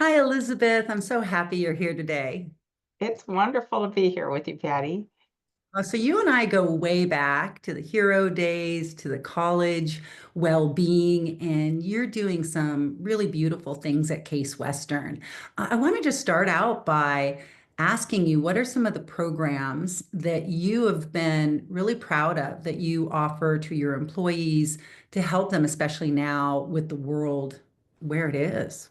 Hi, Elizabeth. I'm so happy you're here today. It's wonderful to be here with you, Patty. So you and I go way back to the hero days, to the college well-being, and you're doing some really beautiful things at Case Western. I want to just start out by asking you, what are some of the programs that you have been really proud of that you offer to your employees to help them, especially now with the world where it is?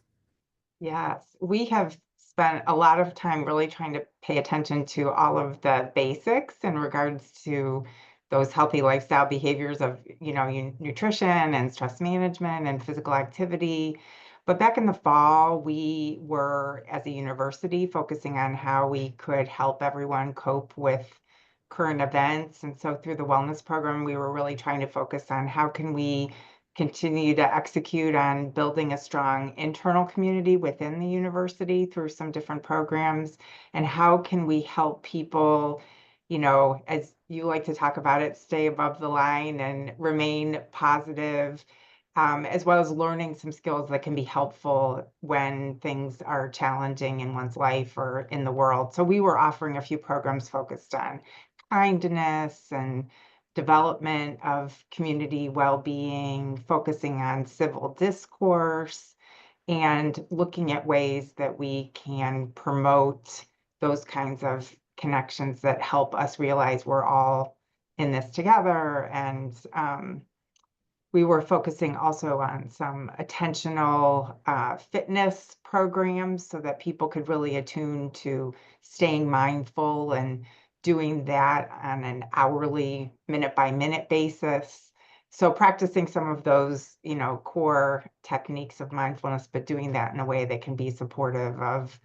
Yes, we have spent a lot of time really trying to pay attention to all of the basics in regards to those healthy lifestyle behaviors of, nutrition and stress management and physical activity. But back in the fall, we were, as a university, focusing on how we could help everyone cope with current events. And so through the wellness program, we were really trying to focus on how can we continue to execute on building a strong internal community within the university through some different programs, and how can we help people, as you like to talk about it, stay above the line and remain positive, as well as learning some skills that can be helpful when things are challenging in one's life or in the world. So we were offering a few programs focused on kindness and development of community well-being, focusing on civil discourse, and looking at ways that we can promote those kinds of connections that help us realize we're all in this together. And we were focusing also on some attentional fitness programs so that people could really attune to staying mindful and doing that on an hourly, minute by minute basis. So practicing some of those, core techniques of mindfulness, but doing that in a way that can be supportive of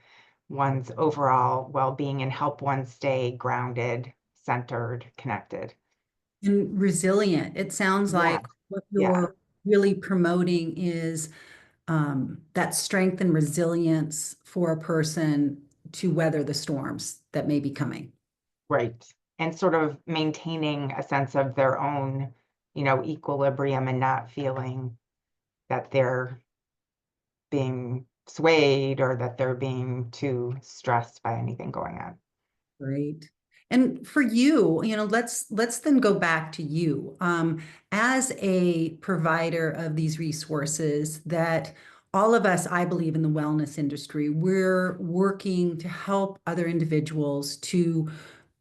one's overall well-being and help one stay grounded, centered, connected. And resilient. It sounds Yeah, like what yeah. you're really promoting is that strength and resilience for a person to weather the storms that may be coming. Right. And sort of maintaining a sense of their own, equilibrium and not feeling that they're being swayed or that they're being too stressed by anything going on. Great. And for you, let's then go back to you as a provider of these resources that all of us, I believe, in the wellness industry, we're working to help other individuals to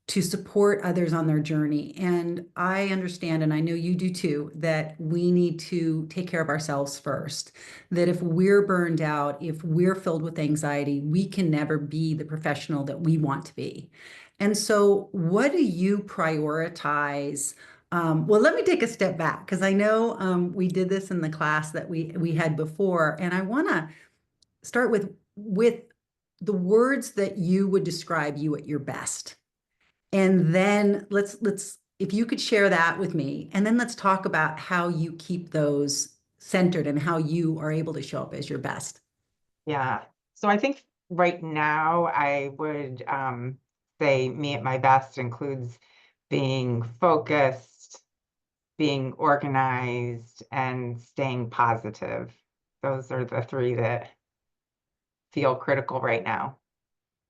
support others on their journey. And I understand, and I know you do too, that we need to take care of ourselves first. That if we're burned out, if we're filled with anxiety, we can never be the professional that we want to be. And so, what do you prioritize? Well, let me take a step back because I know we did this in the class that we had before, and I want to start with the words that you would describe you at your best. And then let's if you could share that with me, and then let's talk about how you keep those centered and how you are able to show up as your best. Yeah. So I think right now I would say me at my best includes being focused, being organized, and staying positive. Those are the three that feel critical right now.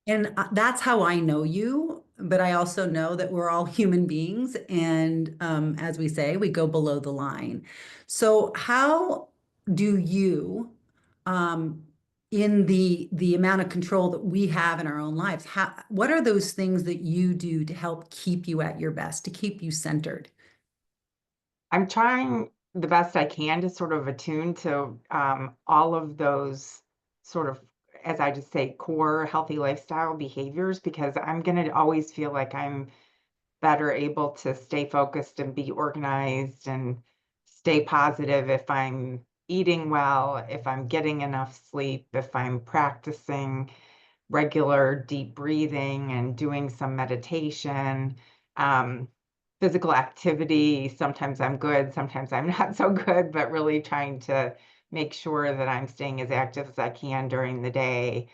And that's how I know you, but I also know that we're all human beings, and as we say, we go below the line. So how do you, um, in the amount of control that we have in our own lives, what are those things that you do to help keep you at your best, to keep you centered? I'm trying the best I can to sort of attune to all of those sort of, as I just say, core healthy lifestyle behaviors, because I'm going to always feel like I'm better able to stay focused and be organized and stay positive if I'm eating well, if I'm getting enough sleep, if I'm practicing regular deep breathing and doing some meditation, um, physical activity. Sometimes I'm good, sometimes I'm not so good, but really trying to make sure that I'm staying as active as I can during the day.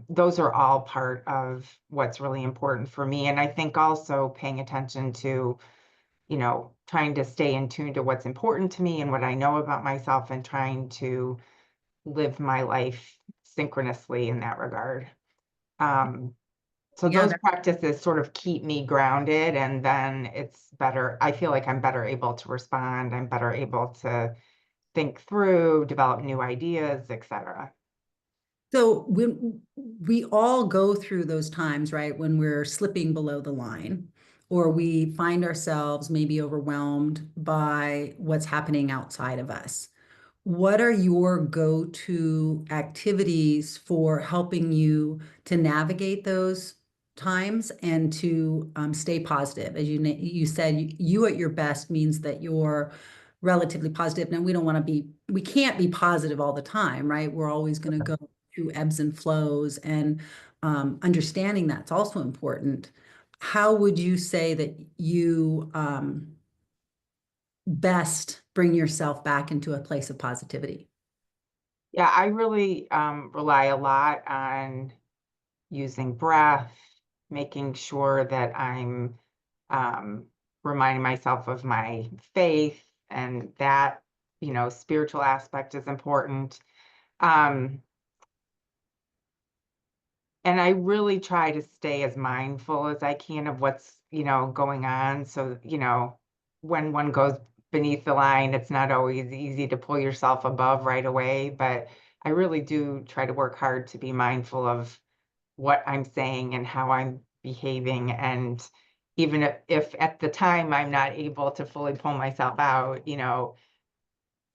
Those are all part of what's really important for me. And I think also paying attention to, trying to stay in tune to what's important to me and what I know about myself, and trying to live my life synchronously in that regard. Um, so Yeah, those practices sort of keep me grounded, and then it's better. I feel like I'm better able to respond. I'm better able to think through, develop new ideas, etc. so when we all go through those times, right, when we're slipping below the line, or we find ourselves maybe overwhelmed by what's happening outside of us, what are your go-to activities for helping you to navigate those times and to stay positive? As you said, you at your best means that you're relatively positive. Now, we can't be positive all the time, right? We're always going to go through ebbs and flows, and understanding that's also important. How would you say that you best bring yourself back into a place of positivity? Yeah, I really rely a lot on using breath, making sure that I'm um, reminding myself of my faith, and that, spiritual aspect is important. Um, and I really try to stay as mindful as I can of what's, going on. So, when one goes beneath the line, it's not always easy to pull yourself above right away, but I really do try to work hard to be mindful of what I'm saying and how I'm behaving. And even if at the time I'm not able to fully pull myself out,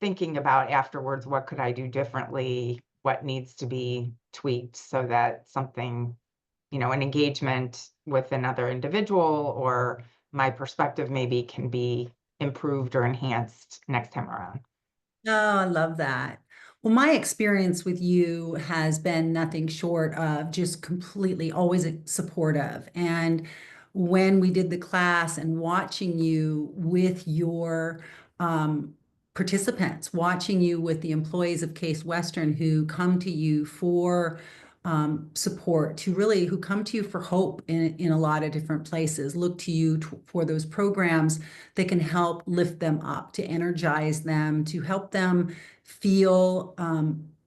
thinking about afterwards, what could I do differently? What needs to be tweaked so that something, an engagement with another individual or my perspective maybe can be improved or enhanced next time around. Oh, I love that. Well, my experience with you has been nothing short of just completely always supportive. And when we did the class and watching you with your um, participants, watching you with the employees of Case Western who come to you for support, who come to you for hope in a lot of different places, look to you for those programs that can help lift them up, to energize them, to help them feel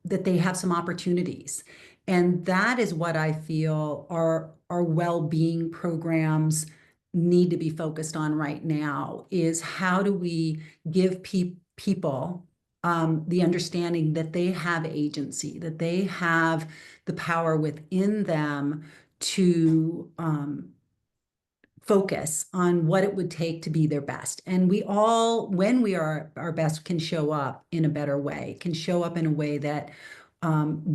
that they have some opportunities. And that is what I feel our well-being programs need to be focused on right now, is how do we give people the understanding that they have agency, that they have the power within them to focus on what it would take to be their best. And we all, when we are our best, can show up in a better way, can show up in a way that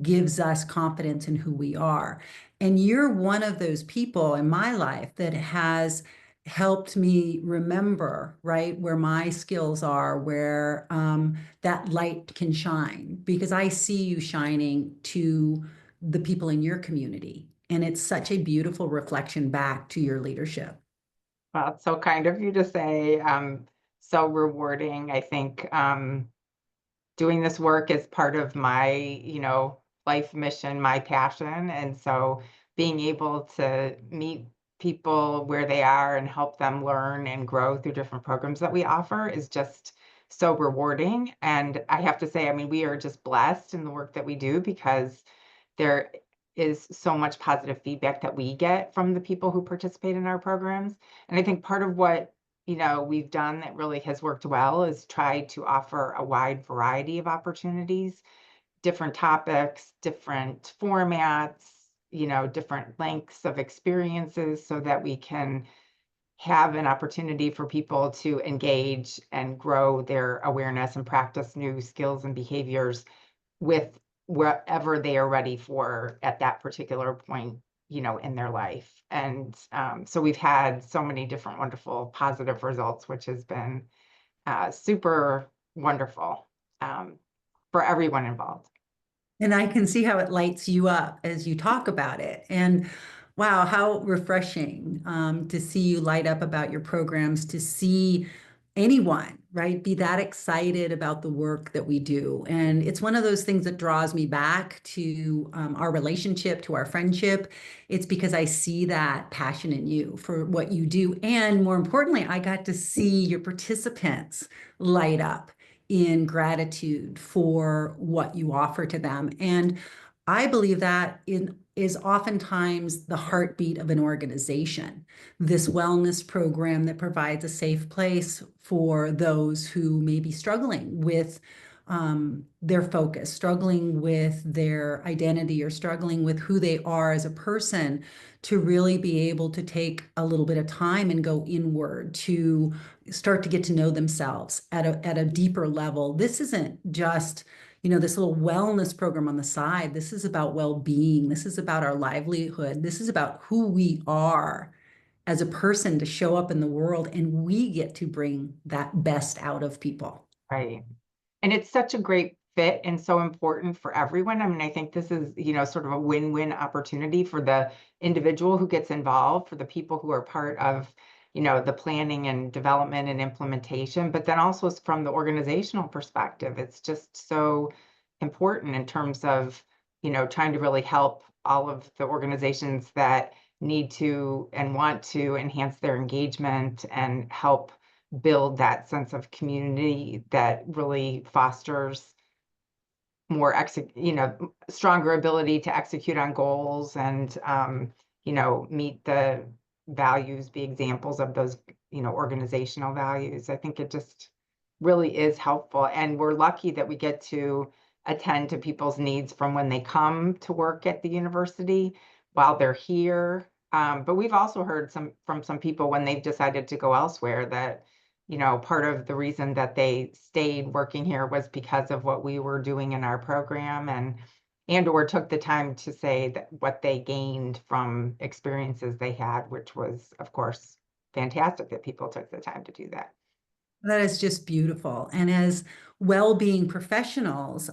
gives us confidence in who we are. And you're one of those people in my life that has helped me remember, right, where my skills are, where that light can shine, because I see you shining to the people in your community. And it's such a beautiful reflection back to your leadership. Well, it's so kind of you to say, so rewarding. I think doing this work is part of my, life mission, my passion. And so being able to meet people where they are and help them learn and grow through different programs that we offer is just so rewarding. And I have to say, I mean, we are just blessed in the work that we do because there is so much positive feedback that we get from the people who participate in our programs. And I think part of what we've done that really has worked well is try to offer a wide variety of opportunities, different topics, different formats, different lengths of experiences so that we can have an opportunity for people to engage and grow their awareness and practice new skills and behaviors with wherever they are ready for at that particular point, in their life. And so we've had so many different wonderful positive results, which has been super wonderful for everyone involved. And I can see how it lights you up as you talk about it. And wow, how refreshing to see you light up about your programs, to see anyone, right, be that excited about the work that we do. And it's one of those things that draws me back to our relationship, to our friendship. It's because I see that passion in you for what you do. And more importantly, I got to see your participants light up in gratitude for what you offer to them. And I believe that is oftentimes the heartbeat of an organization, this wellness program that provides a safe place for those who may be struggling with their focus, struggling with their identity, or struggling with who they are as a person, to really be able to take a little bit of time and go inward to start to get to know themselves at a deeper level. This isn't just, this little wellness program on the side. This is about well-being. This is about our livelihood. This is about who we are as a person to show up in the world, and we get to bring that best out of people. Right. And it's such a great fit and so important for everyone. I mean, I think this is, sort of a win-win opportunity for the individual who gets involved, for the people who are part of, the planning and development and implementation, but then also from the organizational perspective, it's just so important in terms of, trying to really help all of the organizations that need to and want to enhance their engagement and help build that sense of community that really fosters more stronger ability to execute on goals and meet the values, be examples of those organizational values. I think it just really is helpful, and we're lucky that we get to attend to people's needs from when they come to work at the university while they're here. But we've also heard from some people when they've decided to go elsewhere that part of the reason that they stayed working here was because of what we were doing in our program, and or took the time to say that what they gained from experiences they had, which was, of course, fantastic that people took the time to do that. That is just beautiful. And as well-being professionals,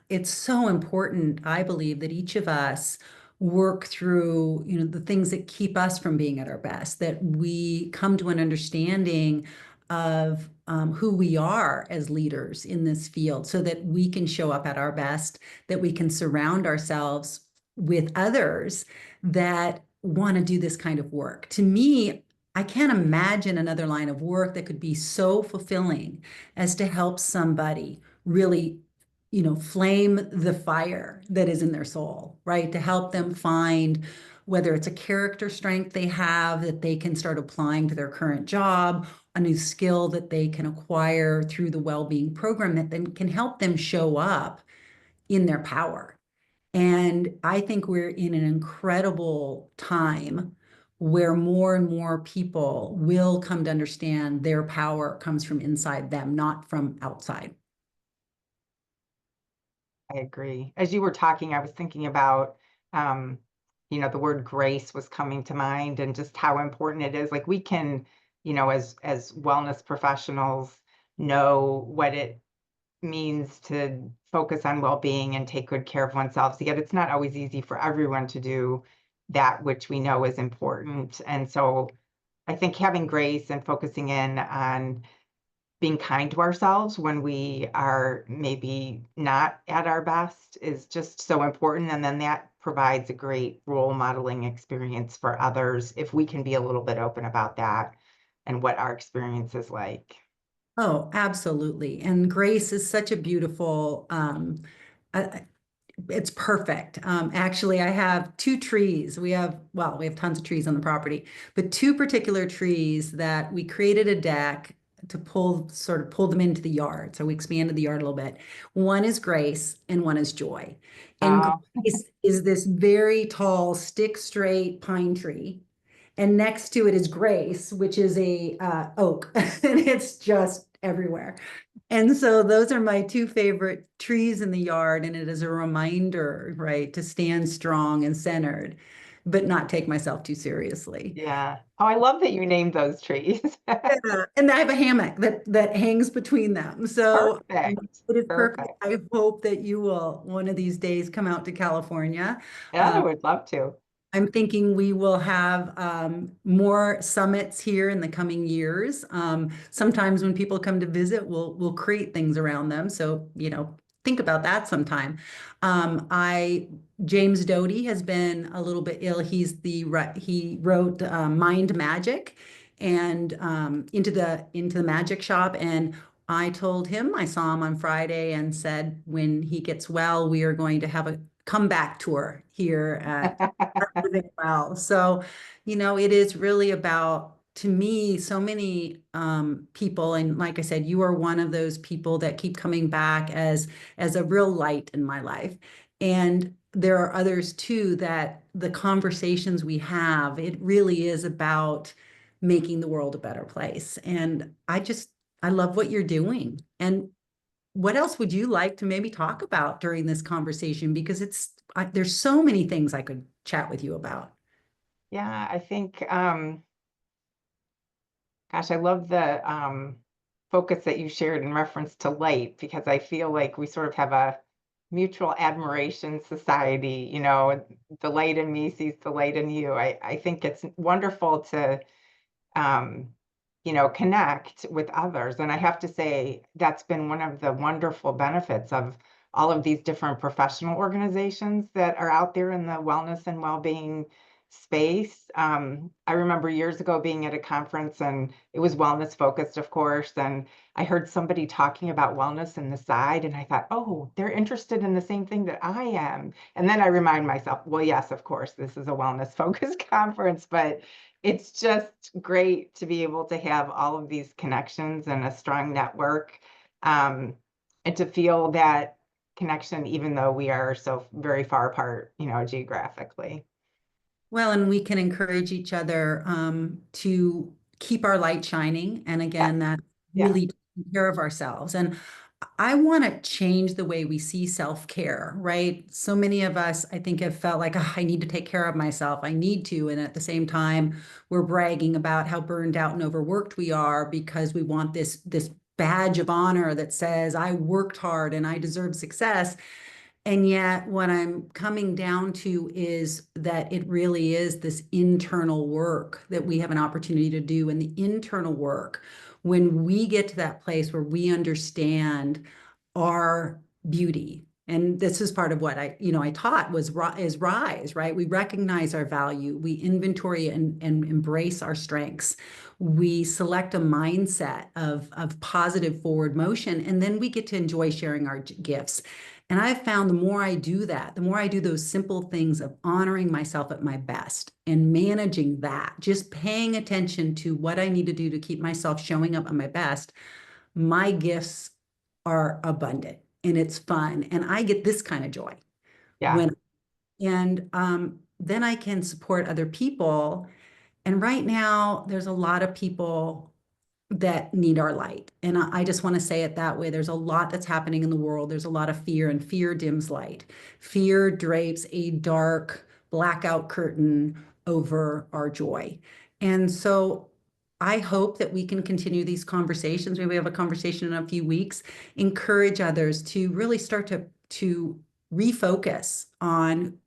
it's so important, I believe, that each of us work through, the things that keep us from being at our best, that we come to an understanding of who we are as leaders in this field, so that we can show up at our best, that we can surround ourselves with others that want to do this kind of work. To me, I can't imagine another line of work that could be so fulfilling as to help somebody really, flame the fire that is in their soul, right? To help them find whether it's a character strength they have that they can start applying to their current job, a new skill that they can acquire through the well-being program that then can help them show up in their power. And I think we're in an incredible time where more and more people will come to understand their power comes from inside them, not from outside. I agree. As you were talking, I was thinking about, the word grace was coming to mind, and just how important it is. Like, we can, as wellness professionals, know what it means to focus on well-being and take good care of oneself. Yet it's not always easy for everyone to do that which we know is important. And so I think having grace and focusing in on being kind to ourselves when we are maybe not at our best is just so important. And then that provides a great role modeling experience for others if we can be a little bit open about that and what our experience is like. Oh, absolutely. And grace is such a beautiful, uh, it's perfect. Actually, I have two trees. We have tons of trees on the property, but two particular trees that we created a deck to sort of pull them into the yard. So we expanded the yard a little bit. One is Grace and one is Joy. And Uh, Grace is this very tall, stick straight pine tree. And next to it is Grace, which is a oak, and it's just everywhere. And so those are my two favorite trees in the yard, and it is a reminder, right, to stand strong and centered, but not take myself too seriously. yeah. Oh, I love that you named those trees. Yeah. And I have a hammock that hangs between them. So Perfect. it is perfect. Perfect. I hope that you will one of these days come out to California. Yeah, I would love to. I'm thinking we will have more summits here in the coming years. Sometimes when people come to visit, we'll create things around them. So, think about that sometime. James Doty has been a little bit ill. He wrote Mind Magic and into the magic shop, and I told him I saw him on Friday and said when he gets well, we are going to have a comeback tour here at Living Well. So, it is really about, to me, so many people, and like I said, you are one of those people that keep coming back as a real light in my life. And there are others too that the conversations we have, it really is about making the world a better place. And I love what you're doing. And what else would you like to maybe talk about during this conversation? Because there's so many things I could chat with you about. Yeah, I think, gosh, I love the focus that you shared in reference to light, because I feel like we sort of have a mutual admiration society. The light in me sees the light in you. I think it's wonderful to um, connect with others. And I have to say, that's been one of the wonderful benefits of all of these different professional organizations that are out there in the wellness and well-being space. I remember years ago being at a conference, and it was wellness focused, of course. And I heard somebody talking about wellness in the side, and I thought, oh, they're interested in the same thing that I am. And then I remind myself, well, yes, of course, this is a wellness focused conference, but it's just great to be able to have all of these connections and a strong network, um, and to feel that connection, even though we are so very far apart, geographically. Well, and we can encourage each other to keep our light shining. And Yes, again, that yes, really taking care of ourselves. And I want to change the way we see self-care, right? So many of us, I think, have felt like, "Oh, I need to take care of myself. I need to." And at the same time, we're bragging about how burned out and overworked we are because we want this badge of honor that says, I worked hard and I deserve success. And yet, what I'm coming down to is that it really is this internal work that we have an opportunity to do. And the internal work, when we get to that place where we understand our beauty, and this is part of what I taught is rise, right? We recognize our value, we inventory and embrace our strengths. We select a mindset of positive forward motion, and then we get to enjoy sharing our gifts. And I've found the more I do that, the more I do those simple things of honoring myself at my best and managing that, just paying attention to what I need to do to keep myself showing up at my best, my gifts are abundant and it's fun. And I get this kind of joy yeah. when, and then I can support other people. And right now, there's a lot of people that need our light. And I just want to say it that way. There's a lot that's happening in the world. There's a lot of fear, and fear dims light. Fear drapes a dark blackout curtain over our joy. And so I hope that we can continue these conversations. Maybe we have a conversation in a few weeks, encourage others to really start to refocus on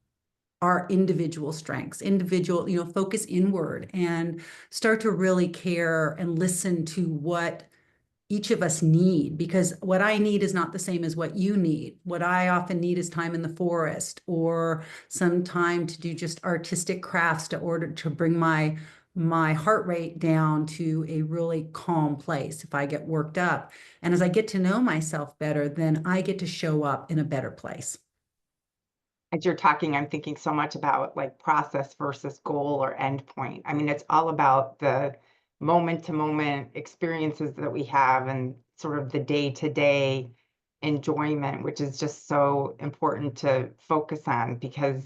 our individual strengths, focus inward and start to really care and listen to what each of us need, because what I need is not the same as what you need. What I often need is time in the forest or some time to do just artistic crafts to order to bring my heart rate down to a really calm place if I get worked up. And as I get to know myself better, then I get to show up in a better place. As you're talking, I'm thinking so much about like process versus goal or endpoint. I mean, it's all about the moment to moment experiences that we have and sort of the day to day enjoyment, which is just so important to focus on, because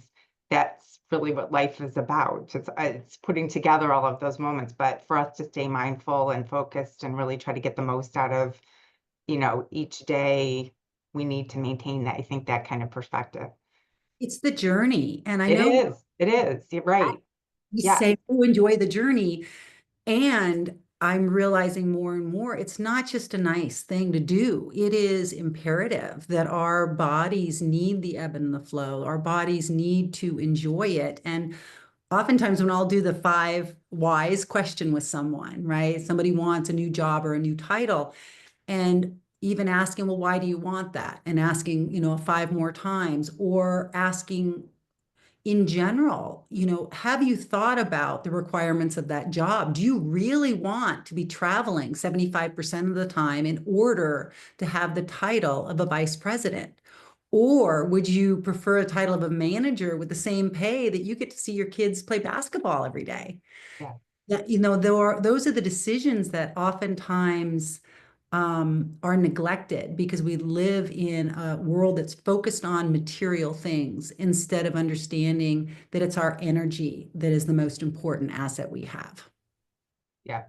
that's really what life is about. It's putting together all of those moments, but for us to stay mindful and focused and really try to get the most out of, each day, we need to maintain that. I think that kind of perspective. It's the journey. And I It know is, it is, you're right. we Yes, say, oh, enjoy the journey. And I'm realizing more and more, it's not just a nice thing to do. It is imperative that our bodies need the ebb and the flow. Our bodies need to enjoy it. And oftentimes, when I'll do the 5 whys question with someone, right? Somebody wants a new job or a new title, and even asking, well, why do you want that? And asking, 5 more times, or asking, in general, have you thought about the requirements of that job? Do you really want to be traveling 75% of the time in order to have the title of a vice president? Or would you prefer a title of a manager with the same pay that you get to see your kids play basketball every day? Yeah. That, those are the decisions that oftentimes are neglected because we live in a world that's focused on material things instead of understanding that it's our energy that is the most important asset we have. Yeah.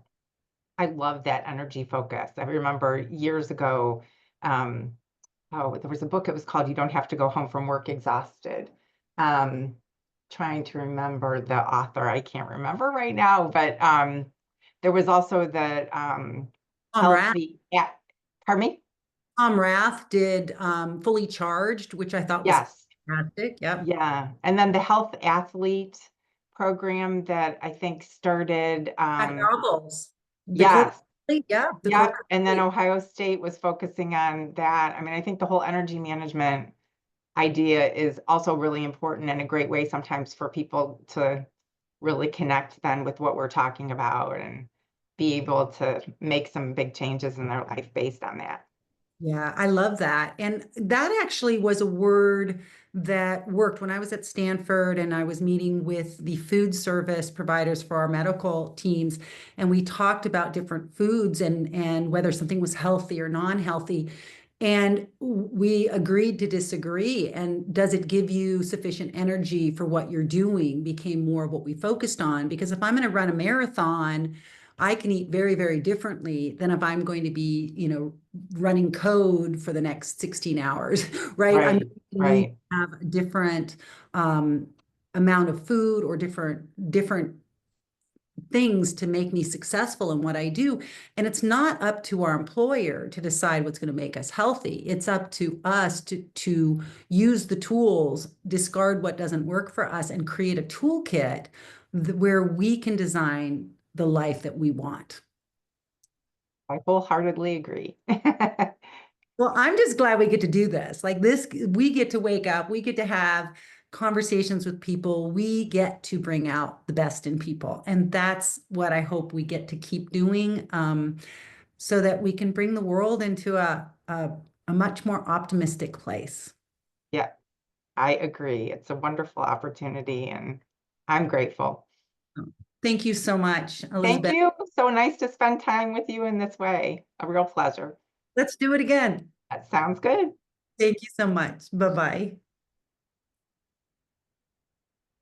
I love that energy focus. I remember years ago, um, oh, there was a book, it was called You Don't Have to Go Home from Work Exhausted. Um, Trying to remember the author. I can't remember right now, but there was also the Tom Rath, healthy, yeah, pardon me? Tom Rath did Fully Charged, which I thought was Yes. fantastic. Yep. Yeah. And then the health athlete program that I think started, Goggles. The corporate, yes. yeah, the Yep. corporate. And then Ohio State was focusing on that. I mean, I think the whole energy management idea is also really important and a great way sometimes for people to really connect then with what we're talking about and be able to make some big changes in their life based on that. Yeah, I love that. And that actually was a word that worked when I was at Stanford and I was meeting with the food service providers for our medical teams. And we talked about different foods and whether something was healthy or non-healthy. And we agreed to disagree. And does it give you sufficient energy for what you're doing became more of what we focused on. Because if I'm going to run a marathon, I can eat very, very differently than if I'm going to be, running code for the next 16 hours, right? I'm Right, going to need right. to have a different um, amount of food or different things to make me successful in what I do. And it's not up to our employer to decide what's going to make us healthy. It's up to us to use the tools, discard what doesn't work for us, and create a toolkit where we can design the life that we want. I wholeheartedly agree. Well, I'm just glad we get to do this. Like this, we get to wake up, we get to have conversations with people, we get to bring out the best in people. And that's what I hope we get to keep doing, so that we can bring the world into a much more optimistic place. Yeah, I agree. It's a wonderful opportunity and I'm grateful. Thank you so much, Thank Elizabeth. you. So nice to spend time with you in this way. A real pleasure. Let's do it again. That sounds good. Thank you so much. Bye-bye.